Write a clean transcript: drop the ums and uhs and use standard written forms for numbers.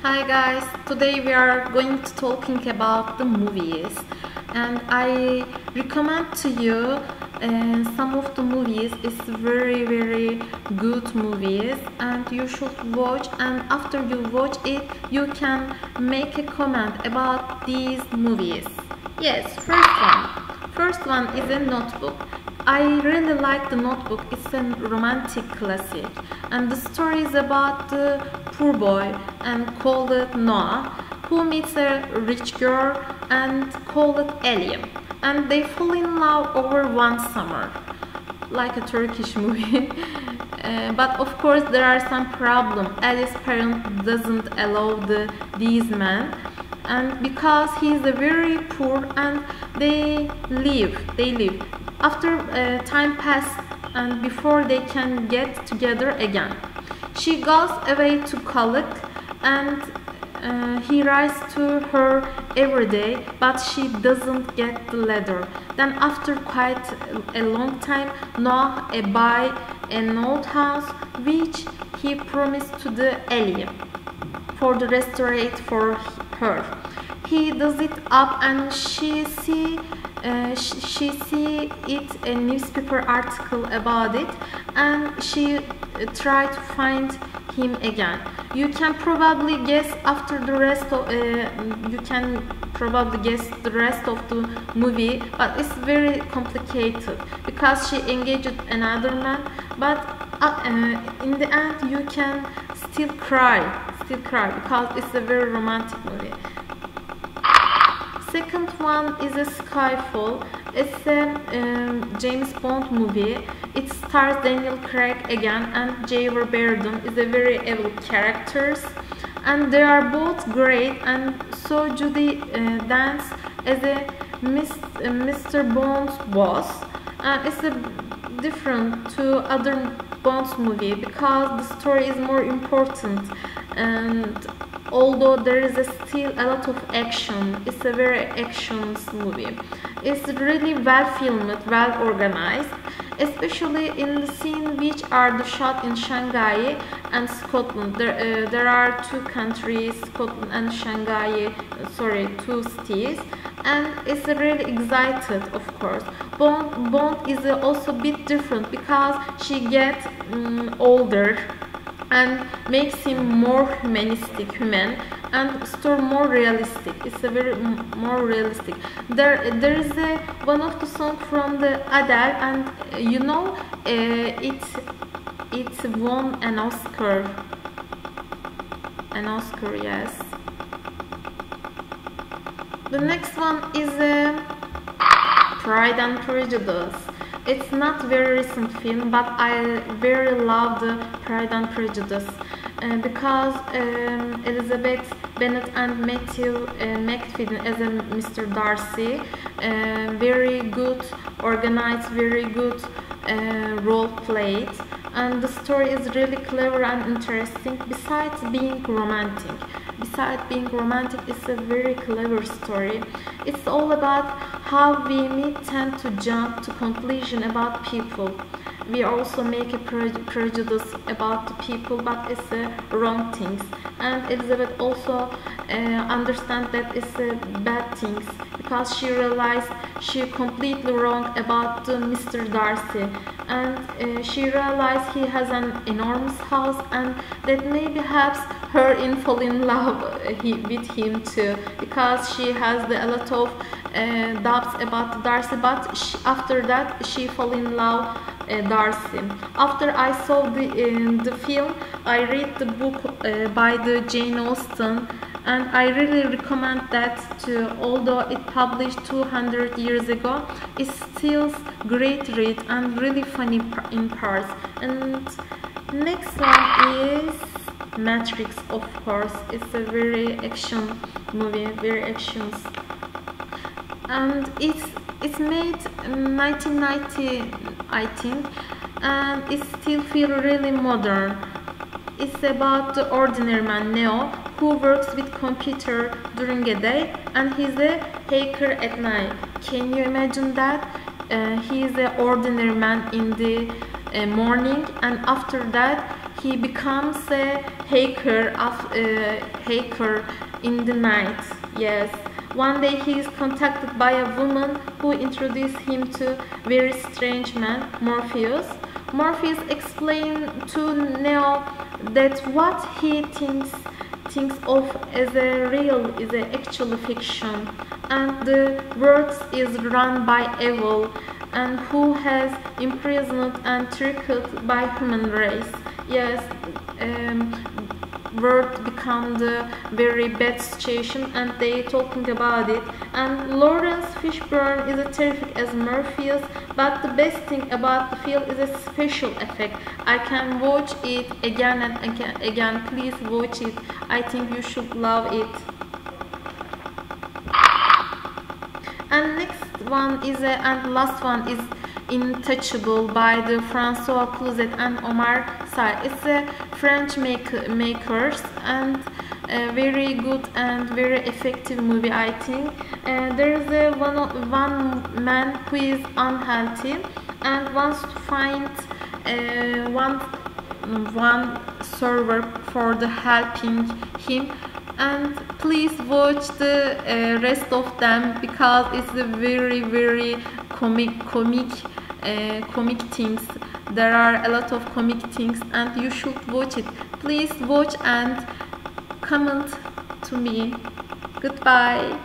Hi guys, today we are going to talking about the movies, and I recommend to you some of the movies. It's very good movies and you should watch, and after you watch it you can make a comment about these movies. Yes, first one is a Notebook. I really like The Notebook. It's a romantic classic, and the story is about the poor boy and called Noah, who meets a rich girl and called Ellie, and they fall in love over one summer, like a Turkish movie. But of course there are some problems. Ellie's parents doesn't allow these men, and because he's a very poor, and they live. After time passes and before they can get together again, she goes away to college, and he writes to her every day, but she doesn't get the letter. Then after quite a long time, Noah buys an old house which he promised to the Ellie for the restaurate for her. He does it up, and she see it a newspaper article about it, and she try to find him again. You can probably guess after the rest of the movie, but it's very complicated because she engaged another man, but in the end you can still cry because it's a very romantic movie. Second one is a Skyfall. It's a James Bond movie. It stars Daniel Craig again, and Javier Bardem is a very evil characters, and they are both great. And so Judy Dench as a Mr. Bond's boss, and it's a different to other Bond's movie because the story is more important, and although there is still a lot of action, it's a very action movie. It's really well filmed, well organized, especially in the scene which are shot in Shanghai and Scotland. There are two countries, Scotland and Shanghai, two cities, and it's really excited, of course. Bond is also a bit different because she gets older and makes him more human, and story more realistic. It's a very more realistic. There is one of the song from the Adele, and you know it won an Oscar. Yes. The next one is Pride and Prejudice. It's not very recent film, but I very love the Pride and Prejudice because Elizabeth Bennet and Matthew McFadden as a Mr. Darcy, very good organized, very good role played, and the story is really clever and interesting. Besides being romantic, it's a very clever story. It's all about how we tend to jump to conclusion about people. We also make a prejudice about the people, but it's wrong things. And Elizabeth also understands that it's bad things because she realized she completely wrong about Mr. Darcy, and she realized he has an enormous house, and that maybe helps her in fall in love with him too, because she has a lot of doubts about Darcy, but after that she fall in love Darcy. After I saw the film, I read the book by the Jane Austen, and I really recommend that too. Although it published 200 years ago, it's still great read and really funny in parts. And next one is Matrix, of course. It's a very action movie, very actions, and it's made in 1990, I think, and it still feels really modern. It's about the ordinary man Neo, who works with computer during a day, and he's a hacker at night. Can you imagine that? He's an ordinary man in the morning, and after that he becomes a hacker in the night. Yes. One day he is contacted by a woman who introduced him to very strange man, Morpheus. Morpheus explains to Neo that what he thinks of as a real is actually fiction, and the world is run by evil, and who has imprisoned and tricked by human race. Yes, world become the very bad situation, and they talking about it. And Lawrence Fishburne is a terrific as Morpheus, but the best thing about the film is a special effect. I can watch it again and again. Please watch it. I think you should love it. And next one is and last one is Untouchable by the François Cluzet and Omar Sy. It's a French makers and a very good and very effective movie, I think. There is a one man who is unhealthy and wants to find one server for the helping him. And please watch the rest of them because it's a very comic things. There are a lot of comic things and you should watch it. Please watch and comment to me. Goodbye.